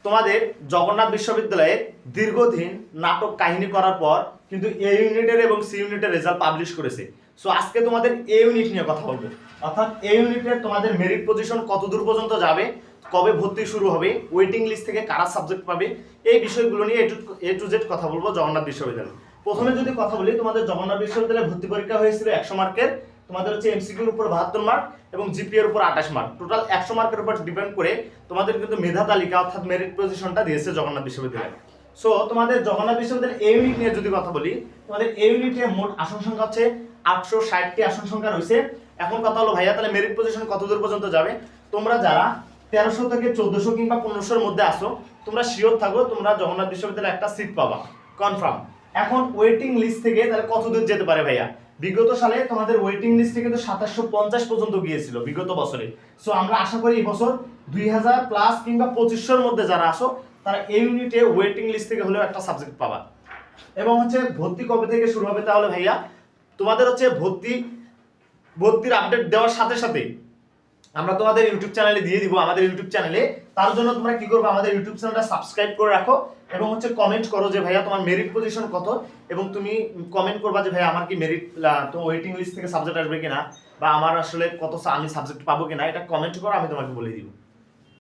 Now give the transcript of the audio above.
তোমাদের জগন্নাথ বিশ্ববিদ্যালয়ে দীর্ঘদিন নাটক কাহিনী করার পর কিন্তু এ ইউনিটের এবং সি ইউনিটের রেজাল্ট পাবলিশ করেছে। সো আজকে তোমাদের এ ইউনিট নিয়ে কথা বলবো, অর্থাৎ এ ইউনিটের তোমাদের মেরিট পজিশন কত দূর পর্যন্ত যাবে, কবে ভর্তি শুরু হবে, ওয়েটিং লিস্ট থেকে কারা সাবজেক্ট পাবে, এই বিষয়গুলো নিয়ে এ টু জেড কথা বলবো জগন্নাথ বিশ্ববিদ্যালয়। প্রথমে যদি কথা বলি, তোমাদের জগন্নাথ বিশ্ববিদ্যালয়ে ভর্তি পরীক্ষা হয়েছিল 100 মার্কের। তোমাদের হচ্ছে এমসিকিউর উপর 72 মার্ক এবং জিপিএর উপর 28 মার্ক, টোটাল 100 মার্কের উপর ডিপেন্ড করে তোমাদের কিন্তু মেধা তালিকা অর্থাৎ মেরিট পজিশনটা দিয়েছে জগন্নাথ বিশ্ববিদ্যালয়। সো তোমাদের জগন্নাথ বিশ্ববিদ্যালয়ের এ ইউনিট নিয়ে যদি কথা বলি, তোমাদের এ ইউনিটে মোট আসন সংখ্যা হচ্ছে 860টি আসন সংখ্যা রয়েছে। এখন কথা হলো ভাইয়া, তাহলে মেরিট পজিশন কত দূর পর্যন্ত যাবে? তোমরা যারা 1300 থেকে 1400 কিংবা 1500-র মধ্যে আসো, তোমরা শিওর থাকো তোমরা জগন্নাথ বিশ্ববিদ্যালয়ে একটা সিট পাবা, কনফার্ম। এখন ওয়েটিং লিস্ট থেকে তাহলে কত দূর যেতে পারে ভাইয়া? বিগত সালে তোমাদের ওয়েটিং লিস্টে কিন্তু 2750 পর্যন্ত গিয়েছিল বিগত বছরে। সো আমরা আশা করি এই বছর 2000 প্লাস কিংবা 2500-র মধ্যে যারা আসো তারা এই ইউনিটে ওয়েটিং লিস্ট থেকে হলেও একটা সাবজেক্ট পাবা। এবং হচ্ছে ভর্তি কবে থেকে শুরু হবে? তাহলে ভাইয়া তোমাদের হচ্ছে ভর্তির আপডেট দেওয়ার সাথে সাথে আমরা তোমাদের ইউটিউব চ্যানেলে দিয়ে দিব, আমাদের ইউটিউব চ্যানেলে। তার জন্য তোমরা কি করবে, আমাদের ইউটিউব চ্যানেলটা সাবস্ক্রাইব করে রাখো এবং হচ্ছে কমেন্ট করো যে ভাইয়া তোমার মেরিট পজিশন কত, এবং তুমি কমেন্ট করবা যে ভাইয়া আমার কি মেরিট তো ওয়েটিং লিস্ট থেকে সাবজেক্ট আসবে কিনা, বা আমার আসলে কত আমি সাবজেক্ট পাবো কিনা, এটা কমেন্ট করো, আমি তোমাকে বলে দিব।